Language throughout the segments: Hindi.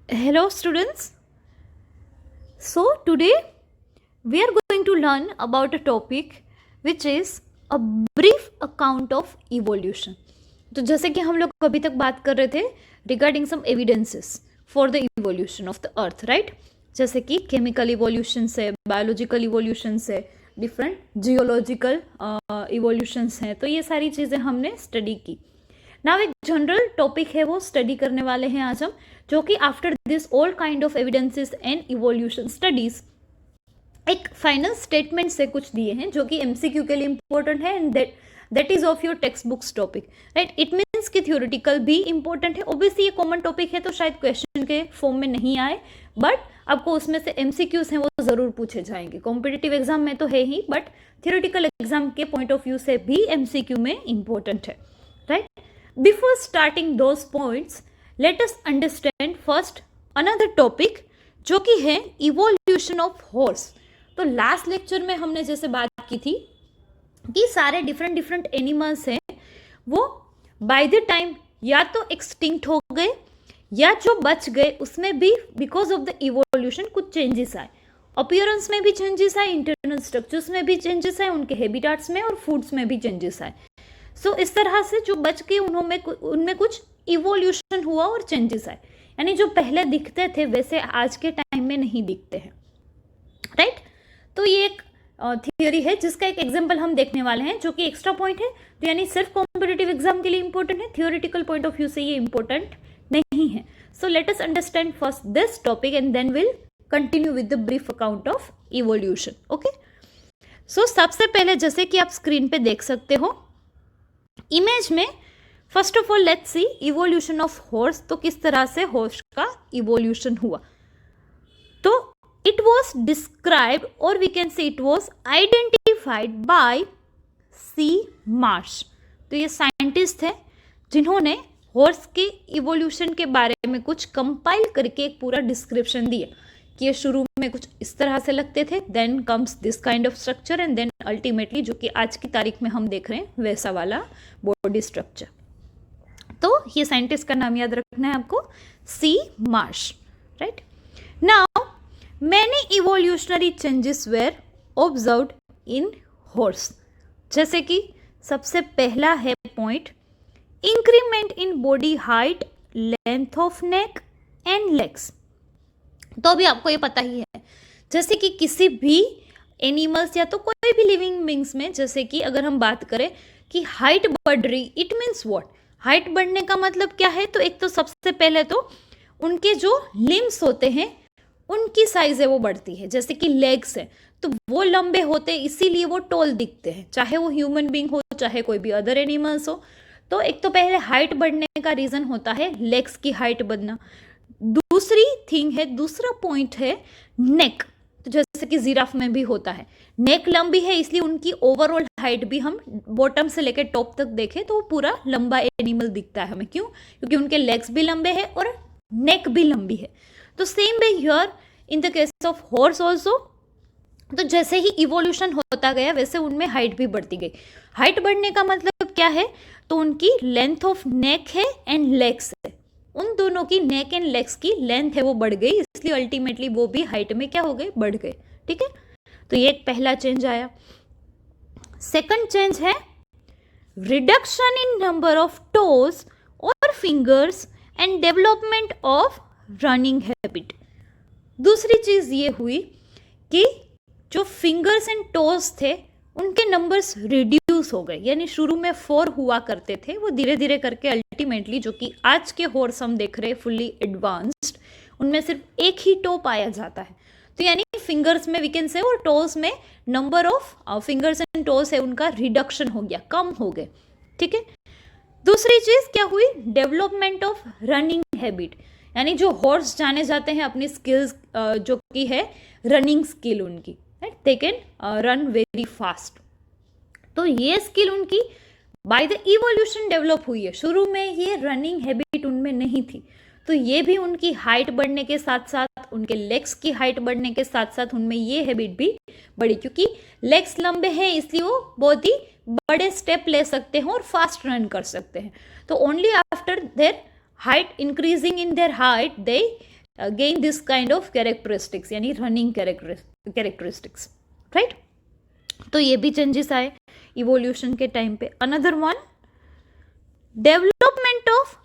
Hello students. So today we are going to learn about a topic which is a brief account of evolution. तो जैसे कि हम लोग अभी तक बात कर रहे थे regarding some evidences for the evolution of the earth, right? जैसे कि केमिकल इवोल्यूशन है, बायोलॉजिकल इवोल्यूशन है, डिफरेंट जियोलॉजिकल इवोल्यूशंस हैं. तो ये सारी चीज़ें हमने स्टडी की. नाउ एक जनरल टॉपिक है वो स्टडी करने वाले हैं आज हम, जो कि after this all kind of evidences and evolution studies एक फाइनल स्टेटमेंट से कुछ दिए हैं जो कि एमसीक्यू के लिए इंपॉर्टेंट है and that is of your text books topic, right? It means कि थियोरिटिकल भी इंपॉर्टेंट है. ऑब्वियसली ये कॉमन टॉपिक है तो शायद क्वेश्चन के फॉर्म में नहीं आए, बट आपको उसमें से एमसीक्यूज हैं वो जरूर पूछे जाएंगे. कॉम्पिटिटिव एग्जाम में तो है ही, बट थियोरिटिकल एग्जाम के पॉइंट ऑफ व्यू से भी एमसीक्यू में इंपॉर्टेंट है, right? Before starting those points, let us understand first another topic जो कि है evolution of horse. तो लास्ट लेक्चर में हमने जैसे बात की थी कि सारे डिफरेंट एनिमल्स हैं वो बाय द टाइम या तो एक्सटिंक्ट हो गए या जो बच गए उसमें भी बिकॉज ऑफ द इवोल्यूशन कुछ चेंजेस आए. अपीयरेंस में भी चेंजेस आए, इंटरनल स्ट्रक्चर्स में भी चेंजेस आए, उनके हैबिटाट्स में और फूड्स में भी चेंजेस आए. सो इस तरह से जो बच के उनमें कुछ इवोल्यूशन हुआ और चेंजेस आए, यानी जो पहले दिखते थे वैसे आज के टाइम में नहीं दिखते हैं, राइट? तो ये एक थियोरी है जिसका एक एग्जांपल हम देखने वाले हैं जो कि एक्स्ट्रा पॉइंट है. तो यानी सिर्फ कॉम्पिटिटिव एग्जाम के लिए इंपॉर्टेंट है, थियोरिटिकल पॉइंट ऑफ व्यू से ये इंपॉर्टेंट नहीं है. So let us understand first this topic and then will continue with the brief account of evolution. Okay, so सबसे पहले जैसे कि आप स्क्रीन पे देख सकते हो इमेज में, first of all let's see evolution of horse. तो किस तरह से हॉर्स का इवोल्यूशन हुआ. तो इट वॉज डिस्क्राइब्ड और we can say it was identified by C Marsh. तो ये साइंटिस्ट थे जिन्होंने हॉर्स के इवोल्यूशन के बारे में कुछ कंपाइल करके एक पूरा डिस्क्रिप्शन दिया कि ये शुरू में कुछ इस तरह से लगते थे, then comes this kind of structure and then ultimately जो कि आज की तारीख में हम देख रहे हैं वैसा वाला बॉडी स्ट्रक्चर. तो ये साइंटिस्ट का नाम याद रखना है आपको, C Marsh, right? Now many evolutionary changes were observed in horse. जैसे कि सबसे पहला है point, increment in body height, length of neck and legs. तो अभी आपको ये पता ही है जैसे कि किसी भी एनिमल्स या तो कोई भी लिविंग बींग्स में, जैसे कि अगर हम बात करें कि हाइट बढ़ रही, इट मीन्स व्हाट? हाइट बढ़ने का मतलब क्या है? तो एक तो सबसे पहले तो उनके जो लिम्स होते हैं उनकी साइज है वो बढ़ती है. जैसे कि लेग्स है तो वो लंबे होते हैं इसीलिए वो टॉल दिखते हैं, चाहे वो ह्यूमन बींग हो चाहे कोई भी अदर एनिमल्स हो. तो एक तो पहले हाइट बढ़ने का रीजन होता है लेग्स की हाइट बढ़ना. दूसरी थिंग है, दूसरा पॉइंट है नेक. तो जैसे कि जिराफ में भी होता है, नेक लंबी है इसलिए उनकी ओवरऑल हाइट भी हम बॉटम से लेकर टॉप तक देखें तो वो पूरा लंबा एनिमल दिखता है हमें. क्यों? क्योंकि उनके लेग्स भी लंबे हैं और नेक भी लंबी है. तो same way here in the case of horse also. तो जैसे ही इवोल्यूशन होता गया वैसे उनमें हाइट भी बढ़ती गई. हाइट बढ़ने का मतलब क्या है? तो उनकी लेंथ ऑफ नेक है एंड लेग्स है, उन दोनों की नेक एंड लेग्स की लेंथ है वो बढ़ गई, इसलिए अल्टीमेटली वो भी हाइट में क्या हो गए? बढ़ गए. ठीक है, तो ये एक पहला चेंज आया. सेकंड चेंज है reduction in number of toes और fingers and development of running habit. दूसरी चीज ये हुई कि जो फिंगर्स एंड टोज थे उनके नंबर्स रिड्यूस हो गए, यानी शुरू में 4 हुआ करते थे वो धीरे धीरे करके अल्टीमेटली जो कि आज के हॉर्स हम देख रहे हैं फुल्ली एडवांस्ड, उनमें सिर्फ एक ही टो पाया जाता है. तो यानी फिंगर्स में वी कैन से और टोज में number of fingers and toes है उनका रिडक्शन हो गया, कम हो गए. ठीक है, दूसरी चीज क्या हुई? डेवलपमेंट ऑफ रनिंग हैबिट, यानी जो हॉर्स जाने जाते हैं अपनी स्किल्स जो कि है रनिंग स्किल उनकी, they can run very fast. तो ये स्किल उनकी बाय द इवोल्यूशन डेवलप हुई है. शुरू में ये रनिंग हैबिट उनमें नहीं थी, तो ये भी उनकी हाइट बढ़ने के साथ साथ, उनके लेग्स की हाइट बढ़ने के साथ साथ उनमें ये हैबिट भी बढ़ी. क्योंकि लेग्स लंबे हैं इसलिए वो बहुत ही बड़े स्टेप ले सकते हैं और फास्ट रन कर सकते हैं. तो only after their height increasing in their height they gain this kind of characteristics, यानी रनिंग कैरेक्टरिस्टिक्स, राइट। तो ये भी चेंजेस आए इवोल्यूशन के टाइम पे। Another one, development of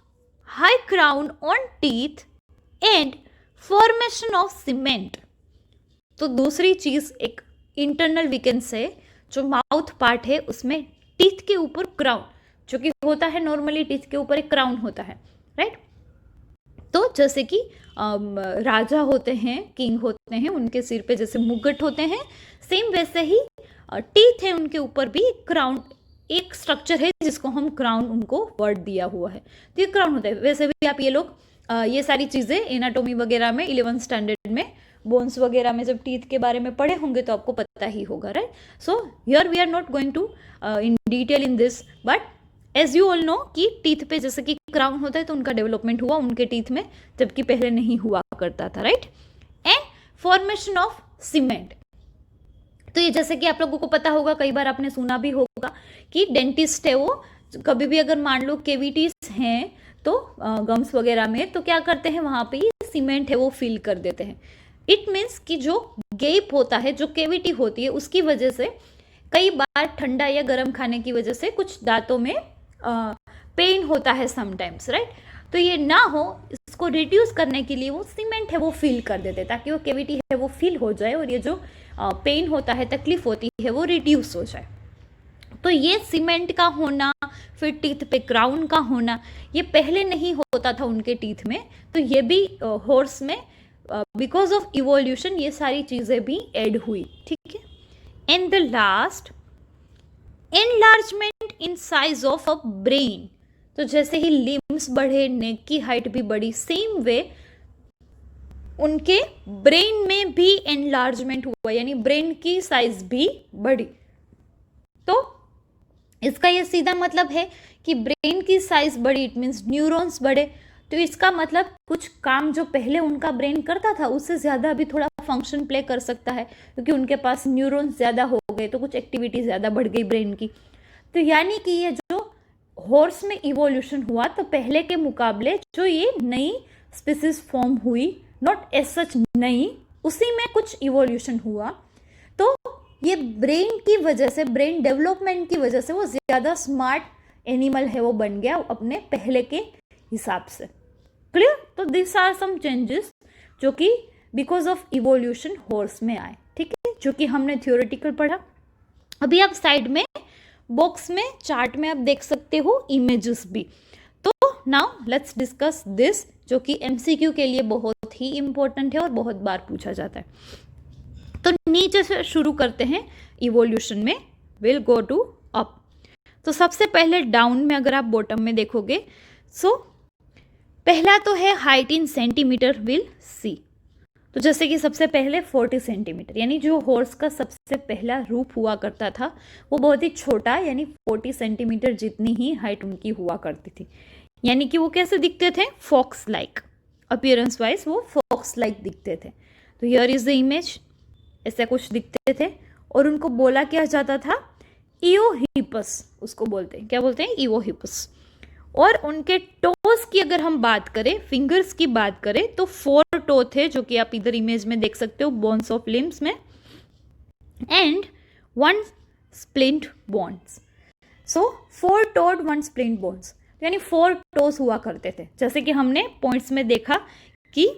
high crown on teeth and formation of cement. तो दूसरी चीज एक इंटरनल वीकेंस है, जो माउथ पार्ट है उसमें टीथ के ऊपर क्राउन, जो कि होता है नॉर्मली टीथ के ऊपर एक क्राउन होता है, राइट। तो जैसे कि राजा होते हैं, किंग होते हैं, उनके सिर पे जैसे मुकुट होते हैं, सेम वैसे ही टीथ है उनके ऊपर भी क्राउन, एक स्ट्रक्चर है जिसको हम क्राउन, उनको वर्ड दिया हुआ है, तो ये क्राउन होता है। वैसे भी आप ये लोग ये सारी चीज़ें एनाटॉमी वगैरह में 11th स्टैंडर्ड में बोन्स वगैरह में जब टीथ के बारे में पढ़े होंगे तो आपको पता ही होगा, right. So here we are not going to in detail in this, but as you all know कि टीथ पे जैसे कि क्राउन होता है तो उनका डेवलपमेंट हुआ उनके टीथ में, जबकि पहले नहीं हुआ करता था, right. And formation of cement, तो ये जैसे कि आप लोगों को पता होगा, कई बार आपने सुना भी होगा कि डेंटिस्ट है वो कभी भी अगर मान लो केविटीज हैं तो गम्स वगैरह में, तो क्या करते हैं वहां पे सीमेंट है वो फिल कर देते हैं। इट मीन्स कि जो गैप होता है, जो केविटी होती है, उसकी वजह से कई बार ठंडा या गर्म खाने की वजह से कुछ दांतों में पेन होता है समटाइम्स, राइट। तो ये ना हो, इसको रिड्यूस करने के लिए वो सीमेंट है वो फिल कर देते, ताकि वो केविटी है वो फिल हो जाए और ये जो पेन होता है, तकलीफ होती है, वो रिड्यूस हो जाए। तो ये सीमेंट का होना, फिर टीथ पे क्राउन का होना, ये पहले नहीं होता था उनके टीथ में, तो ये भी हॉर्स में बिकॉज ऑफ इवोल्यूशन ये सारी चीजें भी ऐड हुई, ठीक है। And the last, enlargement in size of a brain. तो जैसे ही लिम्स बढ़े, नेक की हाइट भी बढ़ी, सेम वे उनके ब्रेन में भी एनलार्जमेंट हुआ, यानी ब्रेन की साइज भी बढ़ी। तो इसका ये सीधा मतलब है कि ब्रेन की साइज बढ़ी, इट मीन्स न्यूरॉन्स बढ़े, तो इसका मतलब कुछ काम जो पहले उनका ब्रेन करता था उससे ज़्यादा अभी थोड़ा फंक्शन प्ले कर सकता है, क्योंकि उनके पास न्यूरॉन्स ज़्यादा हो गए, तो कुछ एक्टिविटी ज़्यादा बढ़ गई ब्रेन की। तो यानी कि ये जो हॉर्स में इवोल्यूशन हुआ, तो पहले के मुकाबले जो ये नई स्पीसीज फॉर्म हुई, नॉट एज सच नई, उसी में कुछ इवोल्यूशन हुआ, तो ये ब्रेन की वजह से, ब्रेन डेवलपमेंट की वजह से वो ज़्यादा स्मार्ट एनिमल है वो बन गया अपने पहले के हिसाब से। क्लियर? तो दिस आर सम चेंजेस जो कि बिकॉज ऑफ इवोल्यूशन हॉर्स में आए, ठीक है, जो कि हमने थियोरेटिकल पढ़ा। अभी आप साइड में बॉक्स में चार्ट में आप देख सकते हो इमेजेस भी। तो नाउ लेट्स डिस्कस दिस, जो कि एमसीक्यू के लिए बहुत ही इंपॉर्टेंट है और बहुत बार पूछा जाता है। तो नीचे से शुरू करते हैं इवोल्यूशन में, विल गो टू अप। तो सबसे पहले डाउन में अगर आप बॉटम में देखोगे, सो पहला तो है height in centimetre, will see. तो जैसे कि सबसे पहले 40 सेंटीमीटर, यानी जो हॉर्स का सबसे पहला रूप हुआ करता था वो बहुत ही छोटा, यानी 40 सेंटीमीटर जितनी ही हाइट उनकी हुआ करती थी। यानी कि वो कैसे दिखते थे? फॉक्स लाइक, अपीयरेंस वाइज वो फॉक्स लाइक दिखते थे। तो हियर इज द इमेज, ऐसे कुछ दिखते थे, और उनको बोला क्या जाता था? इओहिपस, उसको बोलते हैं, क्या बोलते हैं? इओहिपस। और उनके टोस की अगर हम बात करें, फिंगर्स की बात करें, तो 4 टो थे, जो कि आप इधर इमेज में देख सकते हो बोन्स ऑफ लिम्स में, and 1 splint bones. So 4 toed 1 splint bones, यानी 4 टोस हुआ करते थे। जैसे कि हमने पॉइंट्स में देखा कि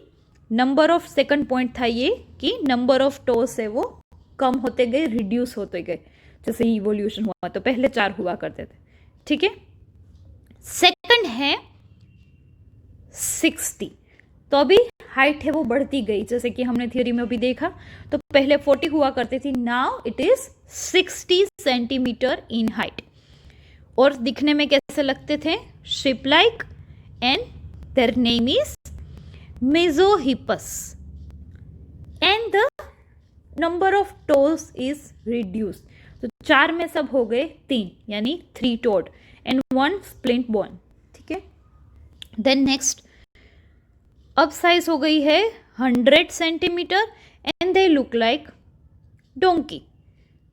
नंबर ऑफ, सेकंड पॉइंट था ये कि नंबर ऑफ टोस है वो कम होते गए, रिड्यूस होते गए जैसे इवोल्यूशन हुआ। तो पहले 4 हुआ करते थे, ठीक है। सेकंड है 60, तो अभी हाइट है वो बढ़ती गई, जैसे कि हमने थ्योरी में भी देखा। तो पहले 40 हुआ करती थी, now it is 60 centimetre in height. और दिखने में कैसे लगते थे? Sheep like, and their name is Mesohippus, and the number of toes is reduce. तो 4 में सब हो गए 3, यानी 3 टोड एंड 1 स्प्लिंट बोन, ठीक है। देन नेक्स्ट, अब साइज हो गई है 100 centimetre, and they look like donkey,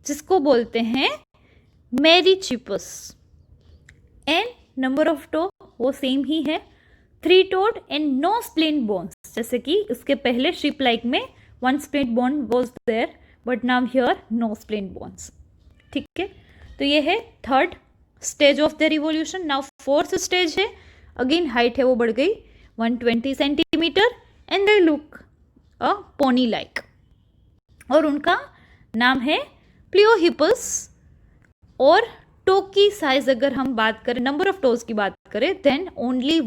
जिसको बोलते हैं मेरिचिपस। एंड नंबर ऑफ टो वो सेम ही है, 3-toed and no splint bones, जैसे कि उसके पहले शिप लाइक में 1 splint bone was there but now here no splint bones. ठीक है, तो ये है third stage of the revolution. Now fourth stage है, अगेन हाइट है वो बढ़ गई 120 centimetre and they look a pony like, और उनका नाम है प्लियोहिपस. और टो की साइज अगर हम बात करें, नंबर ऑफ टोज की बात करें, then only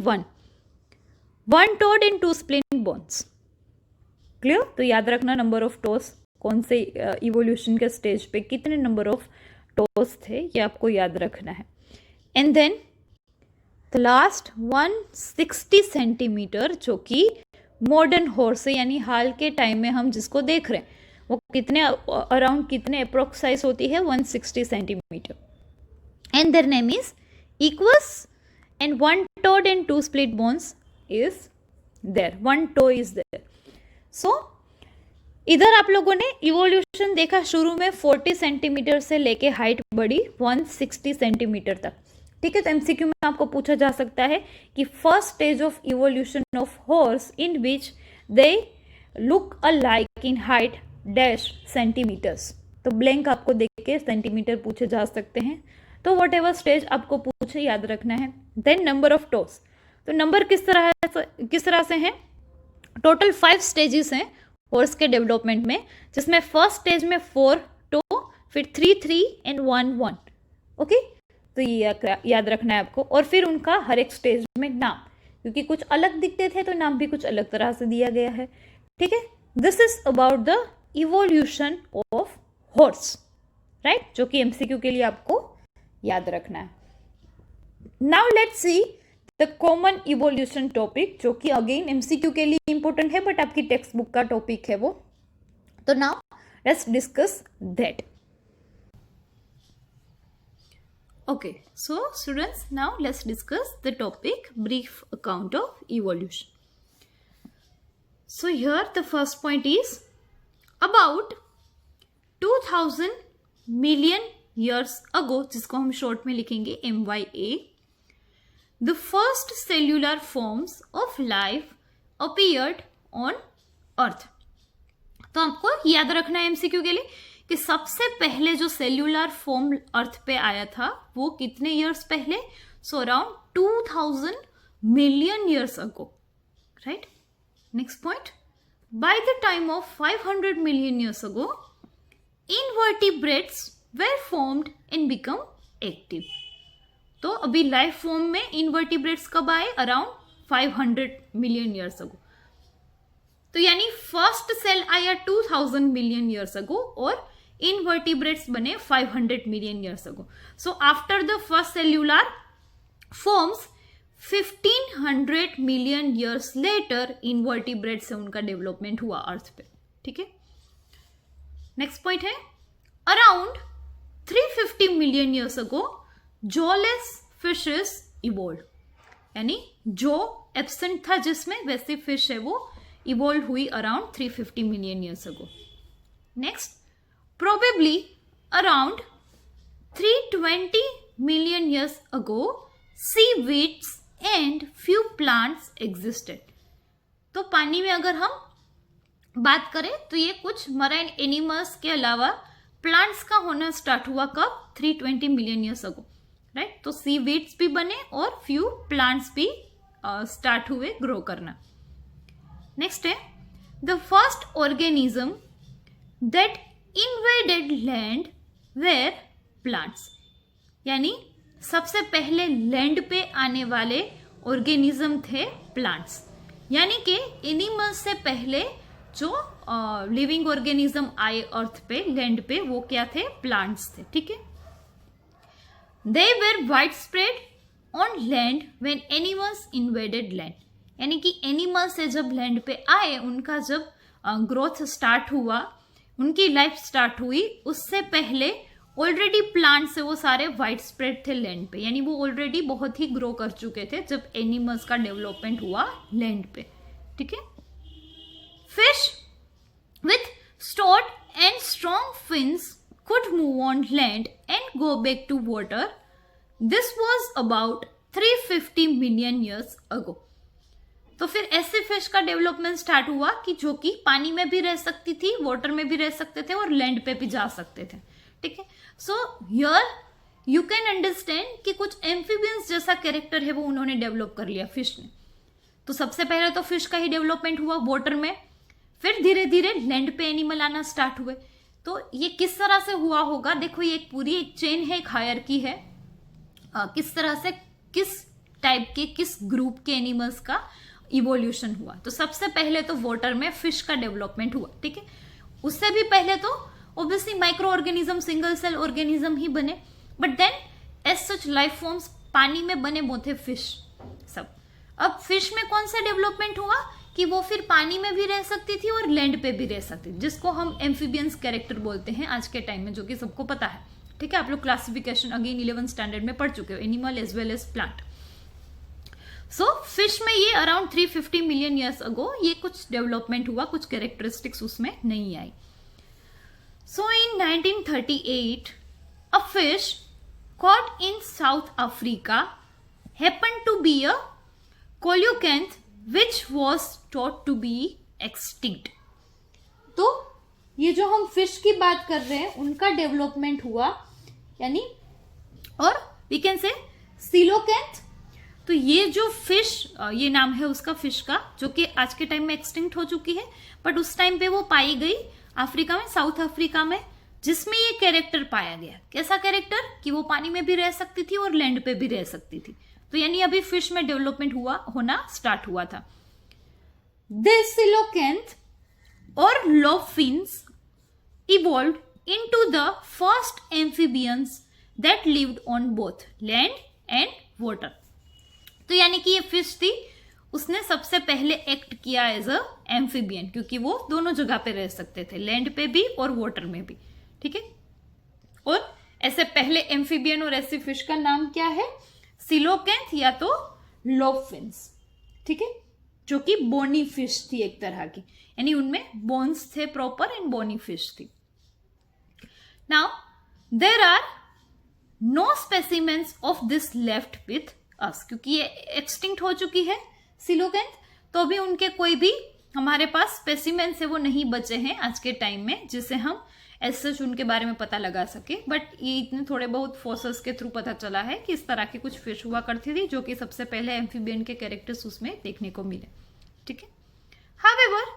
1 toed and 2 splint bones. Clear? तो याद रखना नंबर ऑफ टोज कौन से इवोल्यूशन के स्टेज पे कितने नंबर ऑफ टोज थे, ये आपको याद रखना है. And then the last 160 centimetre, जो कि मॉडर्न हॉर्स है, यानी हाल के टाइम में हम जिसको देख रहे हैं, वो कितने अराउंड कितने अप्रोक्स साइज होती है, 160 centimetre. And their name is Equus and 1 toed and 2 split bones is there, 1 toe is there. So इधर आप लोगों ने इवोल्यूशन देखा, शुरू में 40 सेंटीमीटर से लेके हाइट बढ़ी 160 सेंटीमीटर तक. ठीक है, तो एमसीक्यू में आपको पूछा जा सकता है कि first stage of evolution of horse in which they look alike in height dash centimetres. तो ब्लैंक आपको देख के सेंटीमीटर पूछे जा सकते हैं. तो वट एवर स्टेज आपको पूछे याद रखना है. देन नंबर ऑफ टोस, तो नंबर किस तरह से हैं, टोटल 5 स्टेजेस हैं हॉर्स के डेवलपमेंट में, जिसमें फर्स्ट स्टेज में 4 टो, फिर 3 एंड 1. ओके, तो ये याद रखना है आपको. और फिर उनका हर एक स्टेज में नाम, क्योंकि कुछ अलग दिखते थे तो नाम भी कुछ अलग तरह से दिया गया है. ठीक है, this is about the evolution of horse, right, जो कि एमसीक्यू के लिए आपको याद रखना है. Now let's see the common evolution topic, जो कि अगेन एमसीक्यू के लिए इंपॉर्टेंट है बट आपकी टेक्स्ट बुक का टॉपिक है वो. तो now let's discuss that. Okay, so students, now let's discuss the topic brief account of evolution. So here the first point is about 2000 million years ago, जिसको हम शॉर्ट में लिखेंगे MYA, the first cellular forms of life appeared on earth. तो आपको याद रखना है एमसीक्यू के लिए कि सबसे पहले जो सेल्यूलर फॉर्म अर्थ पे आया था वो कितने ईयर्स पहले, so around 2000 million years ago, right. Next point, by the time of 500 million years ago invertebrates were formed and become active. तो अभी लाइफ फॉर्म में इनवर्टिब्रेट्स कब आए, अराउंड 500 मिलियन ईयर्स अगो. तो यानी फर्स्ट सेल आया 2000 मिलियन ईयर्स अगो और इनवर्टिब्रेट्स बने 500 million years ago. So after the first cellular forms 1500 million years later invertebrates से उनका डेवलपमेंट हुआ अर्थ पे. ठीक है, नेक्स्ट पॉइंट है अराउंड 350 मिलियन ईयर्स अगो जॉलेस फिशेस इवोल्व, यानी जो एब्सेंट था जिसमें, वैसे फिश है वो इवोल्व हुई around 350 million years ago. Next, probably around 320 million years ago seaweeds and few plants existed. तो पानी में अगर हम बात करें तो ये कुछ मराइन एनिमल्स के अलावा प्लांट्स का होना स्टार्ट हुआ कब, 320 मिलियन ईयर्स अगो, राइट. तो सीवीड्स भी बने और फ्यू प्लांट्स भी स्टार्ट हुए ग्रो करना. नेक्स्ट है the first organism that invaded land were plants, यानी सबसे पहले लैंड पे आने वाले ऑर्गेनिज्म थे प्लांट्स. यानी कि एनिमल्स से पहले जो लिविंग ऑर्गेनिज्म आए अर्थ पे, लैंड पे, वो क्या थे, प्लांट्स थे. ठीक है, they were wide spread on land when animals invaded land, यानी कि एनिमल्स से जब लैंड पे आए, उनका जब ग्रोथ स्टार्ट हुआ, उनकी लाइफ स्टार्ट हुई, उससे पहले ऑलरेडी प्लांट से वो सारे वाइड स्प्रेड थे लैंड पे, यानी वो ऑलरेडी बहुत ही ग्रो कर चुके थे जब एनिमल्स का डेवलपमेंट हुआ लैंड पे. ठीक है, fish with stored and strong fins could move on land and go back to water. This was about 350 million years ago. तो फिर ऐसे फिश का डेवलपमेंट स्टार्ट हुआ कि जो कि पानी में भी रह सकती थी, वाटर में भी रह सकते थे और लैंड पे भी जा सकते थे। ठीक है, so here you can understand कि कुछ एम्फीबियंस जैसा कैरेक्टर है वो उन्होंने डेवलप कर लिया फिश ने। तो सबसे पहले तो फिश का ही डेवलपमेंट हुआ वाटर में, फिर धीरे धीरे लैंड पे एनिमल आना स्टार्ट हुए। तो ये किस तरह से हुआ होगा, देखो ये एक पूरी एक चेन है, एक हायरार्की है, किस तरह से किस टाइप के किस ग्रुप के एनिमल्स का इवोल्यूशन हुआ। तो सबसे पहले तो वाटर में फिश का डेवलपमेंट हुआ। ठीक है, उससे भी पहले तो obviously micro organism, single cell organism ही बने, but then as such life forms पानी में बने वो थे फिश सब। अब फिश में कौन सा डेवलपमेंट हुआ कि वो फिर पानी में भी रह सकती थी और लैंड पे भी रह सकती थी, जिसको हम एम्फीबियंस कैरेक्टर बोलते हैं आज के टाइम में, जो कि सबको पता है। ठीक है, आप लोग क्लासिफिकेशन अगेन 11th स्टैंडर्ड में पढ़ चुके हो, animal as well as plant. So fish में ये अराउंड 350 मिलियन ईयर्स अगो ये कुछ डेवलपमेंट हुआ, कुछ कैरेक्टरिस्टिक्स उसमें नहीं आई। सो इन 1938 a fish caught in South Africa happened to be a coelacanth which was thought to be extinct। तो ये जो हम फिश की बात कर रहे हैं उनका डेवलपमेंट हुआ, यानी और वी कैन से सीलोकैंथ। तो ये जो फिश, ये नाम है उसका फिश का, जो कि आज के टाइम में एक्सटिंक्ट हो चुकी है, बट उस टाइम पे वो पाई गई अफ्रीका में, साउथ अफ्रीका में, जिसमें ये कैरेक्टर पाया गया। कैसा कैरेक्टर कि वो पानी में भी रह सकती थी और लैंड पे भी रह सकती थी। तो यानी अभी फिश में डेवलपमेंट होना स्टार्ट हुआ था। दिस सीलोकैंथ और लोफिन्स evolved into the first amphibians that lived on both land and water। तो यानी कि ये फिश थी, उसने सबसे पहले एक्ट किया एज अ एम्फीबियन, क्योंकि वो दोनों जगह पे रह सकते थे, लैंड पे भी और वाटर में भी। ठीक है, और ऐसे पहले एम्फीबियन और ऐसी फिश का नाम क्या है, सीलोकैंथ या तो लोफिन्स। ठीक है, जो कि बोनी फिश थी एक तरह की, यानी उनमें बोन्स थे प्रॉपर एंड बोनी फिश थी। Now there are no specimens of this left with us, क्योंकि ये एक्सटिंक्ट हो चुकी है सीलोकैंथ, तो अभी उनके कोई भी हमारे पास स्पेसिमेंस है वो नहीं बचे हैं आज के टाइम में, जिससे हम एज सच उनके बारे में पता लगा सके। बट ये इतने थोड़े बहुत फोसल्स के थ्रू पता चला है कि इस तरह की कुछ फिश हुआ करती थी, जो कि सबसे पहले एम्फीबियन के कैरेक्टर्स उसमें देखने को मिले। ठीक है, however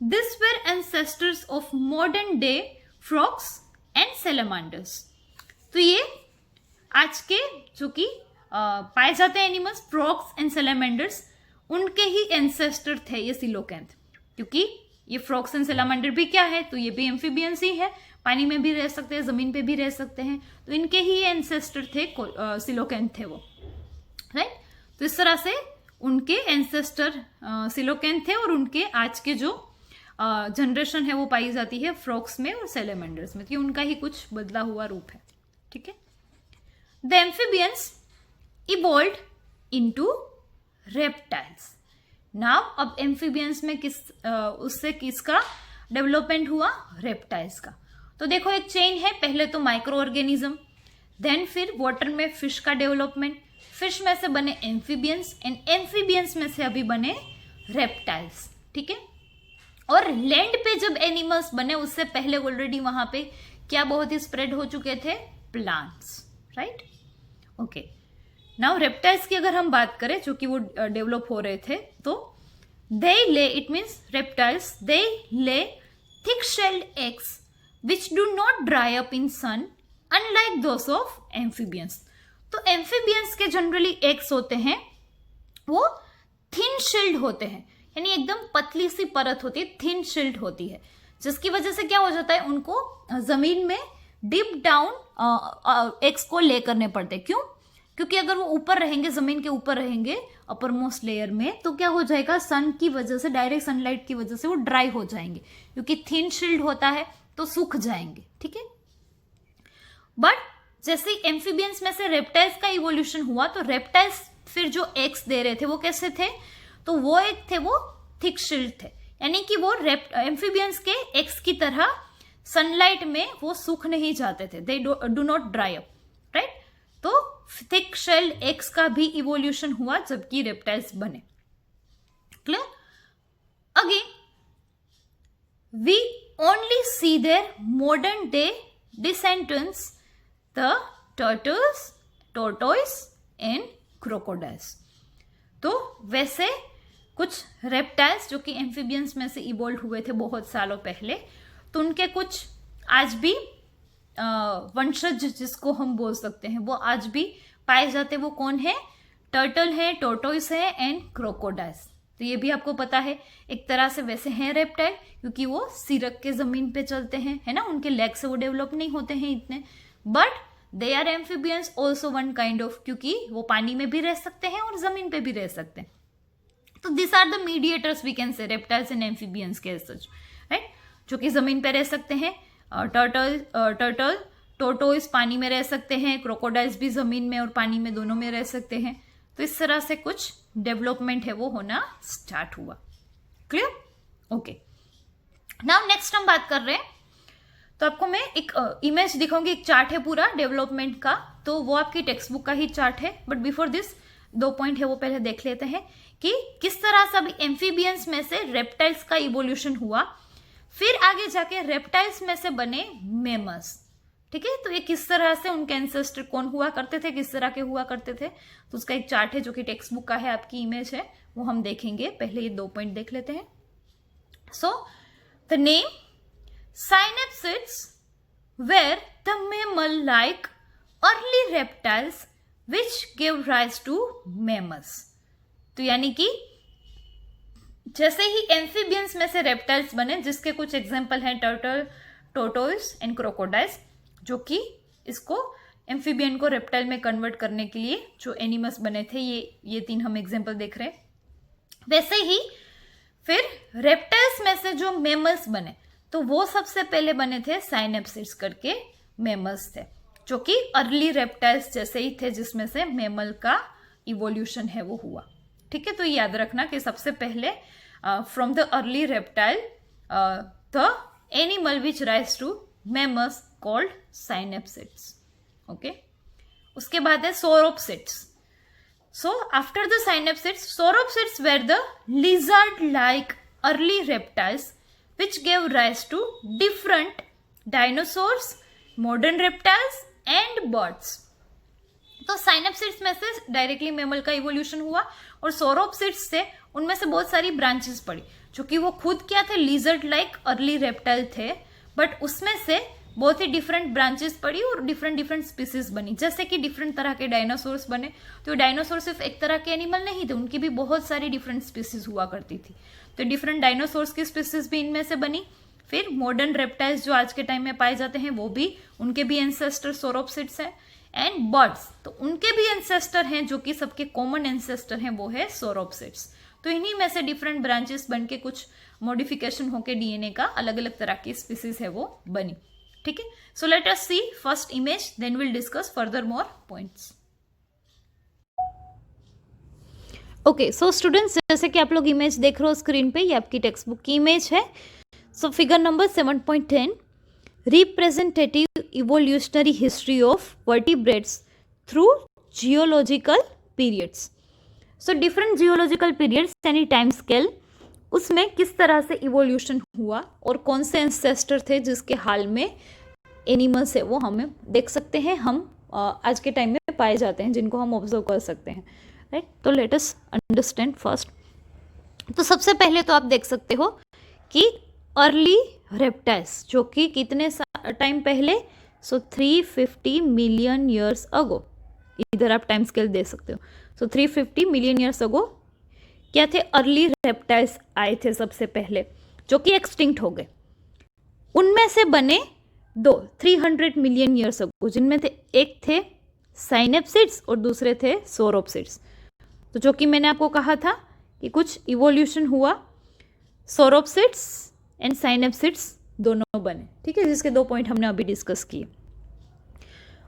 this were ancestors of modern day frogs and salamanders. तो ये आज के जो कि पाए जाते हैं एनिमल्स, फ्रॉग्स एंड सैलमांडर्स, उनके ही एंसेस्टर थे ये सीलोकैंथ। क्योंकि ये फ्रॉग्स एंड सैलमांडर भी क्या है, तो ये भी एम्फीबियंस ही है, पानी में भी रह सकते हैं, जमीन पे भी रह सकते हैं, तो इनके ही एंसेस्टर थे, सीलोकैंथ थे वो, राइट। तो इस तरह से उनके एंसेस्टर सीलोकैंथ थे, और उनके आज के जो जनरेशन है वो पाई जाती है फ्रॉग्स में और सैलमांडर्स में, तो ये उनका ही कुछ बदला हुआ रूप है। ठीक है, the amphibians evolved into reptiles. Now अब एम्फीबियंस में उससे किसका डेवलपमेंट हुआ, रेप्टाइल्स का। तो देखो एक चेन है, पहले तो माइक्रो ऑर्गेनिज्म, देन फिर वाटर में फिश का डेवलपमेंट, फिश में से बने एम्फीबियंस, एंड एम्फीबियंस में से अभी बने रेप्टाइल्स। ठीक है, और लैंड पे जब एनिमल्स बने उससे पहले ऑलरेडी वहां पे क्या बहुत ही स्प्रेड हो चुके थे, plants, right. Okay, now reptiles की अगर हम बात करें जो कि वो डेवलप हो रहे थे, तो दे ले, it means reptiles they lay thick shelled eggs which do not dry up in sun unlike those of amphibians. तो एम्फीबियंस के जनरली एग्स होते हैं वो थिन शेल्ड होते हैं, यानी एकदम पतली सी परत होती है, थिन शील्ड होती है, जिसकी वजह से क्या हो जाता है, उनको जमीन में डीप डाउन एग्स को ले करने पड़ते हैं। क्यों? क्योंकि अगर वो ऊपर रहेंगे, जमीन के ऊपर रहेंगे अपर मोस्ट लेयर में, तो क्या हो जाएगा, सन की वजह से, डायरेक्ट सनलाइट की वजह से वो ड्राई हो जाएंगे, क्योंकि थिन शील्ड होता है तो सूख जाएंगे। ठीक है, बट जैसे एम्फीबियंस में से रेप्टाइल्स का इवोल्यूशन हुआ, तो रेप्टाइल्स फिर जो एग्स दे रहे थे वो कैसे थे, तो वो एक थे वो थिक शील्ड थे, यानी कि वो एम्फीबियंस के एग्स की तरह सनलाइट में वो सूख नहीं जाते थे, they do not dry up, right. तो थिक शेल्ड एग्स का भी इवोल्यूशन हुआ जबकि रेप्टाइल्स बने। Clear? Again, we only see their modern day descendants, the turtles, tortoise and crocodiles. तो वैसे कुछ रेप्टाइल्स जो कि एम्फीबियंस में से इवोल्व हुए थे बहुत सालों पहले, तो उनके कुछ आज भी वंशज जिसको हम बोल सकते हैं वो आज भी पाए जाते। वो कौन है? टर्टल है, टोर्टोइस है एंड क्रोकोडाइल्स। तो ये भी आपको पता है एक तरह से वैसे हैं रेप्टाइल, क्योंकि वो सिरक के जमीन पे चलते हैं, है ना, उनके लेग से वो डेवलप नहीं होते हैं इतने, but they are amphibians also one kind of, क्योंकि वो पानी में भी रह सकते हैं और जमीन पे भी रह सकते हैं। तो this are the mediators we can say reptiles and amphibians के सच, राइट, जो कि जमीन पे रह सकते हैं। टर्टल टोर्टोइस पानी में रह सकते हैं, क्रोकोडाइल्स भी जमीन में और पानी में दोनों में रह सकते हैं। तो इस तरह से कुछ डेवलपमेंट है वो होना स्टार्ट हुआ। क्लियर? ओके, नाउ नेक्स्ट हम बात कर रहे हैं, तो आपको मैं एक इमेज दिखाऊंगी, एक चार्ट है पूरा डेवलपमेंट का, तो वो आपकी टेक्स्ट बुक का ही चार्ट है, बट बिफोर दिस 2 पॉइंट है वो पहले देख लेते हैं कि किस तरह से अभी एम्फीबियंस में से रेप्टाइल्स का इवोल्यूशन हुआ, फिर आगे जाके रेप्टाइल्स में से बने मेमल्स। ठीक है, तो ये किस तरह से उनके एंसेस्टर कौन हुआ करते थे, किस तरह के हुआ करते थे, तो उसका एक चार्ट है जो कि टेक्स्ट बुक का है, आपकी इमेज है, वो हम देखेंगे। पहले ये 2 पॉइंट देख लेते हैं। So the name Synapsids were the mammal-like early reptiles which gave rise to mammals. तो यानी कि जैसे ही एम्फीबियंस में से रेप्टाइल्स बने, जिसके कुछ एग्जाम्पल हैं टर्टल, टोर्टोइस एंड क्रोकोडाइल्स, जो कि इसको एम्फीबियन को रेप्टाइल में कन्वर्ट करने के लिए जो एनिमल्स बने थे, ये 3 हम एग्जाम्पल देख रहे हैं। वैसे ही फिर रेप्टाइल्स में से जो मेमल्स बने, तो वो सबसे पहले बने थे साइनेप्सिड्स करके मेमल्स थे, जो कि अर्ली रेप्टाइल्स जैसे ही थे, जिसमें से मेमल का इवोल्यूशन है वो हुआ। ठीक है, तो याद रखना कि सबसे पहले from the early reptile the animal which rise to mammals called synapsids. Okay, उसके बाद है sauropsids. So after the synapsids, sauropsids were the lizard like early reptiles which gave rise to different dinosaurs, modern reptiles and birds. तो साइनेप्सिड्स में से डायरेक्टली मेमल का इवोल्यूशन हुआ, और सोरोप्सिड्स से उनमें से बहुत सारी ब्रांचेस पड़ी, जो कि वो खुद क्या थे, लिजर्ड लाइक अर्ली रेप्टाइल थे, बट उसमें से बहुत ही डिफरेंट ब्रांचेस पड़ी और डिफरेंट स्पीसीज बनी। जैसे कि डिफरेंट तरह के डायनासोर्स बने, तो डायनासोर सिर्फ एक तरह के एनिमल नहीं थे, उनकी भी बहुत सारी डिफरेंट स्पीसीज हुआ करती थी। तो डिफरेंट डायनासोर्स की स्पीसीज भी इनमें से बनी। फिर मॉडर्न रेप्टाइल्स जो आज के टाइम में पाए जाते हैं, वो भी, उनके भी एंसेस्टर सोरोप्सिड्स हैं। एंड बर्ड्स, तो उनके भी एंसेस्टर हैं, जो कि सबके कॉमन एंसेस्टर हैं, वो है सोरोप्सिड्स। तो इन्हीं में से डिफरेंट ब्रांचेस बन के कुछ मॉडिफिकेशन होके डीएनए का अलग अलग तरह की स्पीसीज है वो बनी। ठीक है, so let us see first image, then will discuss further more points. Okay, so students, जैसे कि आप लोग इमेज देख रहे हो स्क्रीन पे, ये आपकी टेक्स्ट बुक की इमेज है। So figure number 7.10, representative evolutionary history of vertebrates through geological periods. So different geological periods यानी टाइम स्केल, उसमें किस तरह से इवोल्यूशन हुआ और कौन से एंसेस्टर थे जिसके हाल में एनिमल्स है वो हमें देख सकते हैं, हम आज के टाइम में पाए जाते हैं, जिनको हम ऑब्जर्व कर सकते हैं, राइट। तो लेट अस अंडरस्टैंड फर्स्ट। तो सबसे पहले तो आप देख सकते हो कि अर्ली रेप्टाइल्स, जो कि कितने टाइम पहले, सो 350 मिलियन ईयर्स अगो, इधर आप टाइम स्केल दे सकते हो। सो 350 मिलियन ईयर्स अगो क्या थे, अर्ली रेप्टाइल्स आए थे सबसे पहले, जो कि एक्सटिंक्ट हो गए। उनमें से बने 300 मिलियन ईयर्स अगो, जिनमें थे एक थे साइनेप्सिड्स और दूसरे थे सोरोप्सिड्स। तो जो कि मैंने आपको कहा था कि कुछ इवोल्यूशन हुआ, सोरोप्सिड्स एंड साइनेप्सिड्स दोनों बने, ठीक है, जिसके 2 पॉइंट हमने अभी डिस्कस किए।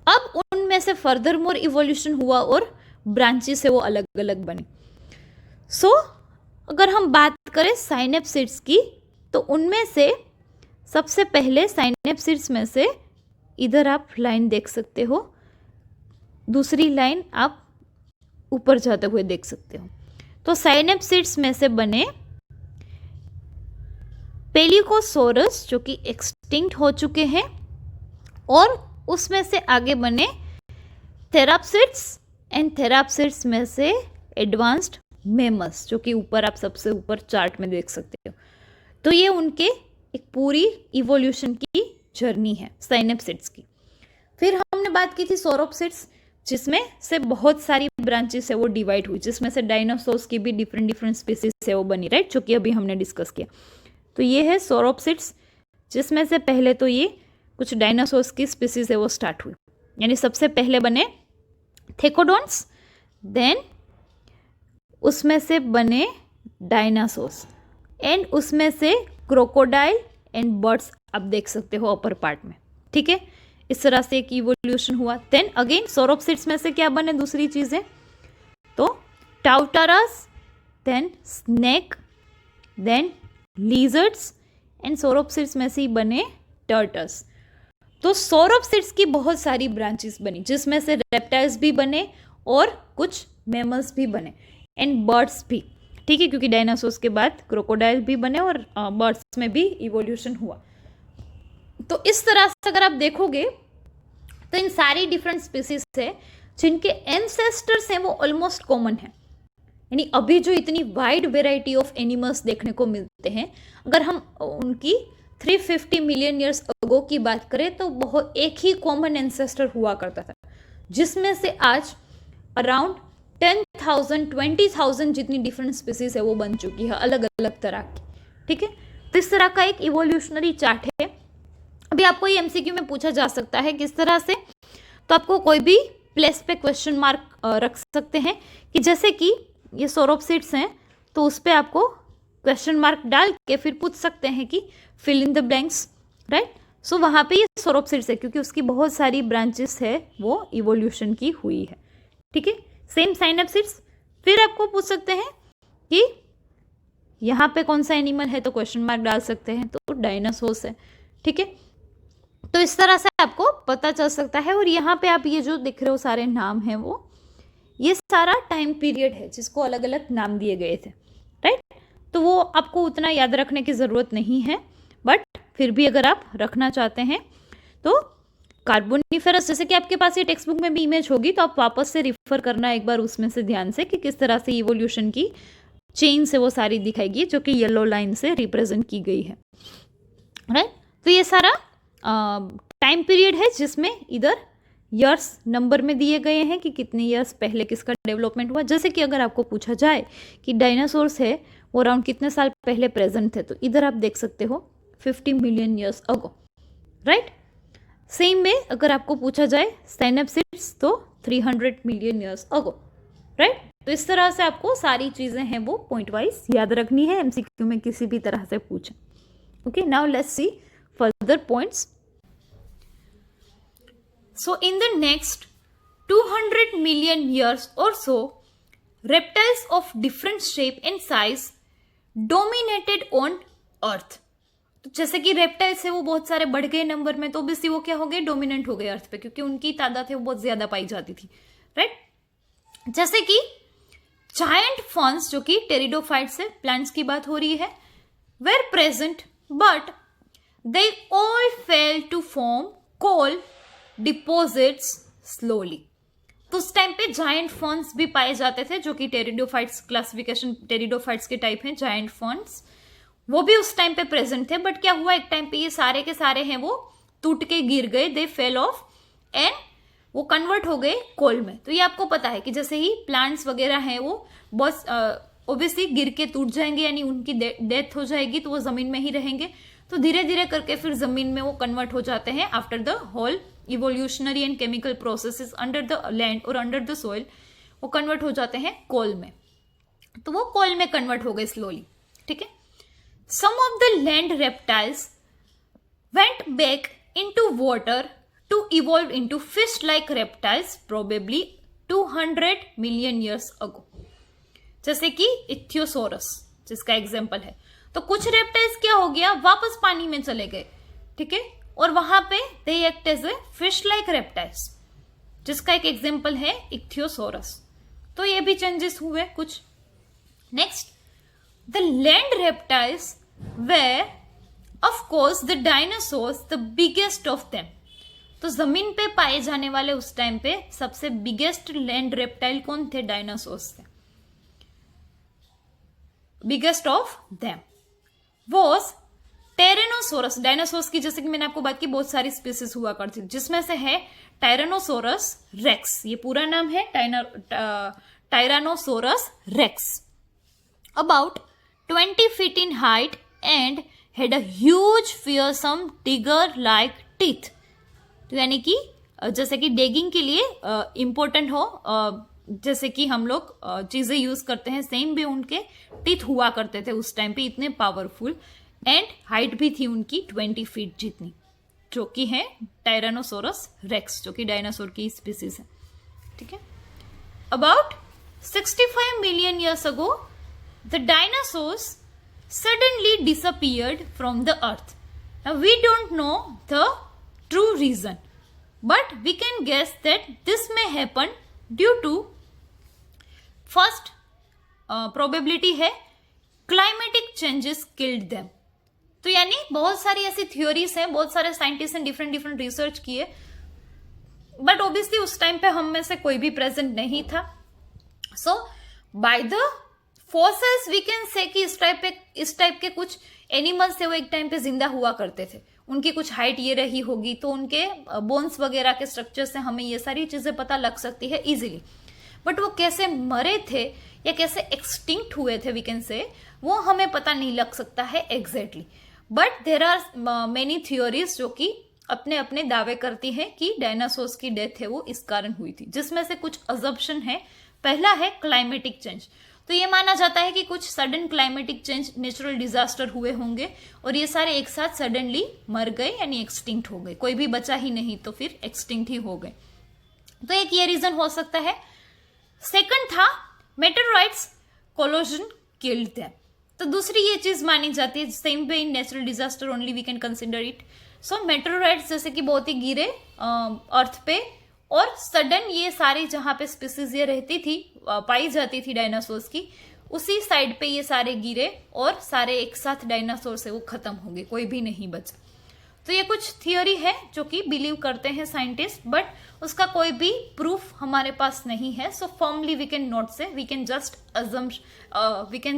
अब उनमें से फर्दर मोर इवोल्यूशन हुआ और ब्रांचेस है वो अलग अलग बने। सो अगर हम बात करें साइनेप्सिड्स की, तो उनमें से सबसे पहले साइनेप्सिड्स में से, इधर आप लाइन देख सकते हो, दूसरी लाइन आप ऊपर जाते हुए देख सकते हो। तो साइनेप्सिड्स में से बने पेलिकोसोरस जो कि एक्सटिंक्ट हो चुके हैं, और उसमें से आगे बने थेराप्सिड्स, एंड थेराप्सिड्स में से एडवांस्ड मेमल्स जो कि ऊपर आप सबसे ऊपर चार्ट में देख सकते हो। तो ये उनके एक पूरी इवोल्यूशन की जर्नी है साइनेप्सिड्स की। फिर हमने बात की थी सौरोप्सिड्स, जिसमें से बहुत सारी ब्रांचेस है वो डिवाइड हुई, जिसमें से डायनासोर्स की भी डिफरेंट डिफरेंट स्पीसीज है वो बनी, राइट, जो कि अभी हमने डिस्कस किया। तो ये है सौरोप्सिड्स, जिसमें से पहले तो ये कुछ डायनासोर्स की स्पीसीज है वो स्टार्ट हुई, यानी सबसे पहले बने थेकोडोन्स, देन उसमें से बने डायनासोर्स, एंड उसमें से क्रोकोडाइल एंड बर्ड्स आप देख सकते हो अपर पार्ट में, ठीक है। इस तरह से एक इवोल्यूशन हुआ। देन अगेन सौरोप्सिड्स में से क्या बने दूसरी चीजें, तो टाउटारास, देन स्नेक, देन लीजर्ड्स, एंड सौरोप्सिड्स में से ही बने टर्टल्स। तो सौरोप्सिड्स की बहुत सारी ब्रांचेस बनी, जिसमें से रेप्टाइल्स भी बने और कुछ मैमल्स भी बने, एंड बर्ड्स भी, ठीक है, क्योंकि डायनासोर्स के बाद क्रोकोडाइल भी बने और बर्ड्स में भी इवोल्यूशन हुआ। तो इस तरह से अगर आप देखोगे तो इन सारी डिफरेंट स्पीसीज से जिनके एंसेस्टर्स हैं वो ऑलमोस्ट कॉमन है, यानी अभी जो इतनी वाइड वेराइटी ऑफ एनिमल्स देखने को मिलते हैं, अगर हम उनकी 350 मिलियन ईयर्स अगो की बात करें तो बहुत एक ही कॉमन एंसेस्टर हुआ करता था, जिसमें से आज अराउंड 10,000 20,000 जितनी डिफरेंट स्पीसीज है वो बन चुकी है अलग अलग तरह की, ठीक है। तो इस तरह का एक इवोल्यूशनरी चार्ट है। अभी आपको ये एमसीक्यू में पूछा जा सकता है किस तरह से, तो आपको कोई भी प्लेस पे क्वेश्चन मार्क रख सकते हैं कि जैसे कि ये सौरोप्सिड्स हैं तो उस पर आपको क्वेश्चन मार्क डाल के फिर पूछ सकते हैं कि fill in the blanks, right. So वहाँ पे ये सौरोप्सिड्स है क्योंकि उसकी बहुत सारी ब्रांचेस है वो इवोल्यूशन की हुई है, ठीक है। सेम साइनेप्सिड्स, फिर आपको पूछ सकते हैं कि यहाँ पे कौन सा एनिमल है तो क्वेश्चन मार्क डाल सकते हैं, तो डायनासोर्स है, ठीक है। तो इस तरह से आपको पता चल सकता है। और यहाँ पे आप ये जो दिख रहे हो सारे नाम हैं वो ये सारा टाइम पीरियड है जिसको अलग अलग नाम दिए गए थे, राइट। तो वो आपको उतना याद रखने की ज़रूरत नहीं है, बट फिर भी अगर आप रखना चाहते हैं तो कार्बोनिफेरस, जैसे कि आपके पास ये टेक्स्ट बुक में भी इमेज होगी तो आप वापस से रिफर करना एक बार उसमें से ध्यान से कि किस तरह से इवोल्यूशन की चेन से वो सारी दिखाएगी जो कि येलो लाइन से रिप्रेजेंट की गई है, राइट। तो ये सारा टाइम पीरियड है जिसमें इधर ईयर्स नंबर में दिए गए हैं कि कितने ईयर्स पहले किसका डेवलपमेंट हुआ। जैसे कि अगर आपको पूछा जाए कि डायनासोर्स है वो अराउंड कितने साल पहले प्रेजेंट थे, तो इधर आप देख सकते हो 50 million years ago, right. Same में अगर आपको पूछा जाए साइनेप्सिड्स तो 300 मिलियन ईयर्स अगो, राइट। तो इस तरह से आपको सारी चीजें हैं वो पॉइंट वाइज याद रखनी है, एमसीक्यू में किसी भी तरह से पूछें। Okay, now let's see further points. So in the next 200 million years or so, reptiles of different shape and size dominated on earth. तो जैसे कि रेप्टाइल्स है वो बहुत सारे बढ़ गए नंबर में, तो ऑब्वियसली वो क्या हो गए, डोमिनेंट हो गए अर्थ पे, क्योंकि उनकी तादाद है वो बहुत ज्यादा पाई जाती थी, राइट। जैसे कि जायंट फॉन्स जो कि टेरिडोफाइट्स है, प्लांट्स की बात हो रही है, were present but they all fail to form coal deposits slowly. तो उस टाइम पे जायंट फॉन्स भी पाए जाते थे जो कि टेरिडोफाइट्स क्लासिफिकेशन टेरिडोफाइट्स के टाइप हैं, जायंट फॉन्स वो भी उस टाइम पे प्रेजेंट थे। बट क्या हुआ, एक टाइम पे ये सारे के सारे हैं वो टूट के गिर गए, दे फेल ऑफ एंड वो कन्वर्ट हो गए कोल में। तो ये आपको पता है कि जैसे ही प्लांट्स वगैरह हैं वो बहुत ऑब्वियसली गिर के टूट जाएंगे, यानी उनकी डेथ हो जाएगी, तो वो जमीन में ही रहेंगे। तो धीरे धीरे करके फिर जमीन में वो कन्वर्ट हो जाते हैं after the whole evolutionary and chemical processes under the land और अंडर द सोइल, वो कन्वर्ट हो जाते हैं कोल में। तो वो कोल में कन्वर्ट हो गए स्लोली, ठीक है। Some of the land reptiles went back into water to evolve into fish like reptiles probably 200 million years ago, जैसे कि इथियोसोरस जिसका एग्जाम्पल है। तो कुछ रेप्टाइल्स क्या हो गया, वापस पानी में चले गए, ठीक है, और वहां पे they act as a fish like reptiles, जिसका एक एग्जांपल है इक्थियोसोरस। तो ये भी चेंजेस हुए कुछ, next, the land reptiles were of course the dinosaurs the biggest of them. तो जमीन पे पाए जाने वाले उस टाइम पे सबसे बिगेस्ट लैंड रेप्टाइल कौन थे? डायनासोर्स थे। Biggest of them was tyrannosaurus. Dinosaurs की जैसे कि मैंने आपको बात की बहुत सारी स्पीसीज हुआ करती थी, जिसमें से है टायरेनोसोरस रेक्स। ये पूरा नाम है Tyrannosaurus rex. About 20 feet in height and had a huge fearsome digger like teeth। तो यानी कि जैसे कि डेगिंग के लिए इंपॉर्टेंट हो, जैसे कि हम लोग चीजें यूज करते हैं, सेम भी उनके टीथ हुआ करते थे उस टाइम पे, इतने पावरफुल। एंड हाइट भी थी उनकी 20 feet जितनी, जो कि है टायरानोसोरस रेक्स, जो कि डायनासोर की स्पीसीज है। ठीक है। About 65 million years ago the dinosaurs suddenly disappeared from the earth. Now we don't know the true reason, but we can guess that this may happen due to first probability है climatic changes killed them। तो यानी बहुत सारी ऐसी थ्योरीज हैं, बहुत सारे साइंटिस्ट ने डिफरेंट रिसर्च किए, बट ऑब्वियसली उस टाइम पे हम में से कोई भी प्रेजेंट नहीं था। So by the fossils we can say कि इस टाइप के कुछ एनिमल्स थे, वो एक टाइम पे जिंदा हुआ करते थे, उनकी कुछ हाइट ये रही होगी, तो उनके बोन्स वगैरह के स्ट्रक्चर से हमें ये सारी चीजें पता लग सकती है इजीली। बट वो कैसे मरे थे या कैसे एक्सटिंक्ट हुए थे वी कैन से, वो हमें पता नहीं लग सकता है exactly. But there are many theories जो कि अपने अपने दावे करती हैं कि डायनासोर्स की डेथ है वो इस कारण हुई थी, जिसमें से कुछ अजम्पशन है। पहला है क्लाइमेटिक चेंज। तो ये माना जाता है कि कुछ sudden climatic change, natural disaster हुए होंगे और ये सारे एक साथ सडनली मर गए, यानी एक्सटिंक्ट हो गए, कोई भी बचा ही नहीं तो फिर एक्सटिंक्ट ही हो गए। तो एक ये रीजन हो सकता है। सेकंड था मेटेरोइड्स कोलोजन किल्ड देम। तो दूसरी ये चीज मानी जाती है, same way in natural disaster only we can consider it. So meteoroids जैसे कि बहुत ही गिरे अर्थ पे, और सडन ये सारी जहां पे स्पीसीज ये रहती थी, पाई जाती थी डायनासोर्स की, उसी साइड पे ये सारे गिरे और सारे एक साथ डायनासोर से वो खत्म हो गए, कोई भी नहीं बचा। तो ये कुछ थियोरी है जो कि बिलीव करते हैं साइंटिस्ट, बट उसका कोई भी प्रूफ हमारे पास नहीं है। सो फॉर्मली वी कैन नॉट से, वी कैन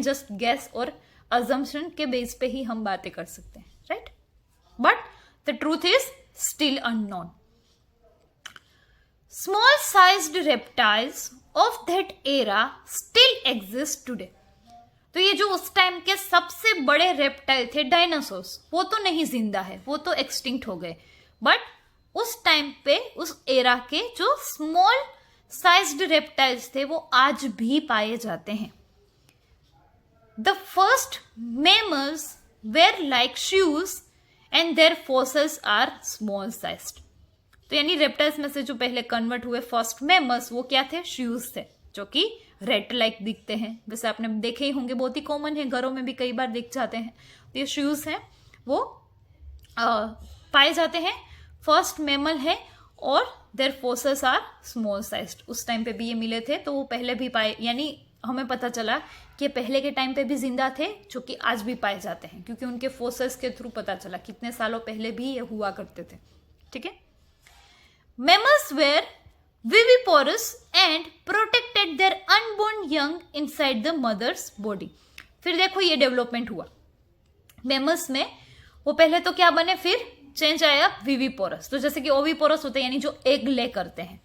जस्ट गेस और अजम्पशन के बेस पे ही हम बातें कर सकते हैं, right. But the truth is still unknown. Small sized reptiles of that era still exist today। तो ये जो उस टाइम के सबसे बड़े रेप्टाइल थे डायनासोर्स, वो तो नहीं जिंदा है, वो तो एक्सटिंक्ट हो गए, बट उस टाइम पे उस एरा के जो स्मॉल साइज्ड रेप्टाइल्स थे वो आज भी पाए जाते हैं। The first mammals were like शूज and their fossils are small sized. तो यानी रेप्टाइल्स में से जो पहले कन्वर्ट हुए फर्स्ट मैमल्स, वो क्या थे? शूज थे, जो कि रेट लाइक दिखते हैं। वैसे आपने देखे ही होंगे, बहुत ही कॉमन है, घरों में भी कई बार दिख जाते हैं। तो ये शूज हैं, वो पाए जाते हैं, फर्स्ट मैमल है, और their fossils are small sized. उस टाइम पे भी ये मिले थे, तो वो पहले भी पाए, यानी हमें पता चला कि पहले के टाइम पे भी जिंदा थे, जो कि आज भी पाए जाते हैं, क्योंकि उनके फोसिल्स के थ्रू पता चला कितने सालों पहले भी ये हुआ करते थे। ठीक है। Mammals were viviparous and protected their unborn young inside the mother's body। फिर देखो ये डेवलपमेंट हुआ मैमल्स में, वो पहले तो क्या बने, फिर चेंज आया विविपोरस। तो जैसे कि ओविपोरस होते हैं, यानी जो एग ले करते हैं।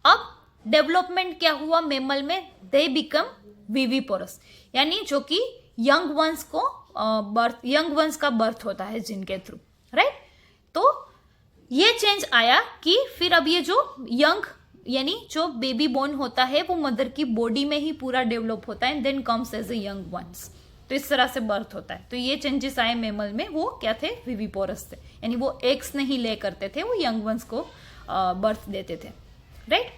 अब डेवलपमेंट क्या हुआ मैमल में, दे बिकम विविपोरस, यानी जो कि यंग वंस का बर्थ होता है जिनके थ्रू, राइट। तो ये चेंज आया कि फिर अब ये जो यंग, यानी जो बेबी बोर्न होता है, वो मदर की बॉडी में ही पूरा डेवलप होता है, then comes as a young ones. तो इस तरह से बर्थ होता है। तो ये चेंजेस आए मैमल में, वो क्या थे? विविपोरस थे, यानी वो एग्स नहीं ले करते थे, वो यंग वंस को बर्थ देते थे, right.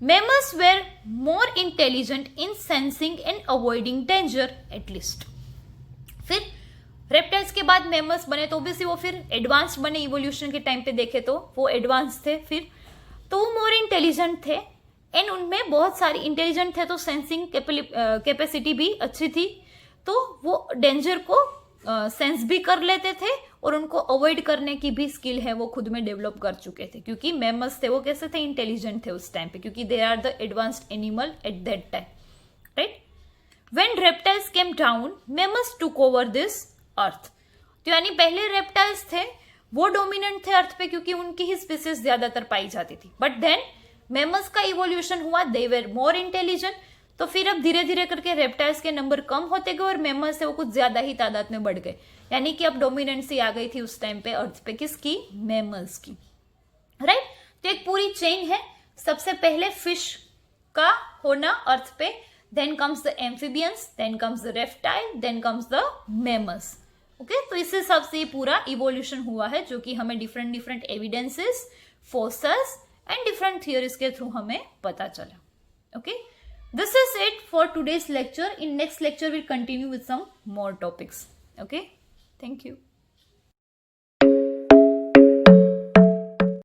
Mammals were more intelligent in sensing and avoiding danger at least. फिर रेप्टाइल्स के बाद मैमल्स बने, तो ऑब्वियसली वो फिर एडवांस्ड बने। इवोल्यूशन के टाइम पे देखे तो वो एडवांस थे, फिर तो वो मोर इंटेलिजेंट थे, एंड उनमें बहुत सारी इंटेलिजेंट थे तो सेंसिंग कैपेसिटी भी अच्छी थी, तो वो डेंजर को सेंस भी कर लेते थे और उनको अवॉइड करने की भी स्किल है वो खुद में डेवलप कर चुके थे, क्योंकि मैमल्स थे वो कैसे थे, इंटेलिजेंट थे उस टाइम पे, क्योंकि they are the advanced animal at that time, right. When reptiles came down mammals took over this earth. तो यानी पहले रेप्टाइल्स थे वो डोमिनेंट थे अर्थ पे क्योंकि उनकी ही स्पीसीज ज्यादातर पाई जाती थी, बट देन मैमल्स का इवोल्यूशन हुआ, दे वेर मोर इंटेलिजेंट, तो फिर अब धीरे धीरे करके रेप्टाइल्स के नंबर कम होते गए और मैमल्स से वो कुछ ज्यादा ही तादाद में बढ़ गए, यानी कि अब डोमिनेंसी आ गई थी उस टाइम पे अर्थ पे, किसकी, मैमल्स की, राइट. तो एक पूरी चेन है, सबसे पहले फिश का होना अर्थ पे, then comes the amphibians, then comes the reptile, then comes the mammals. Okay, तो इस हिसाब से ये पूरा इवोल्यूशन हुआ है जो कि हमें different different evidences, forces and different theories के थ्रू हमें पता चला. Okay, this is it for today's lecture. In next lecture we'll continue with some more topics. Okay, thank you.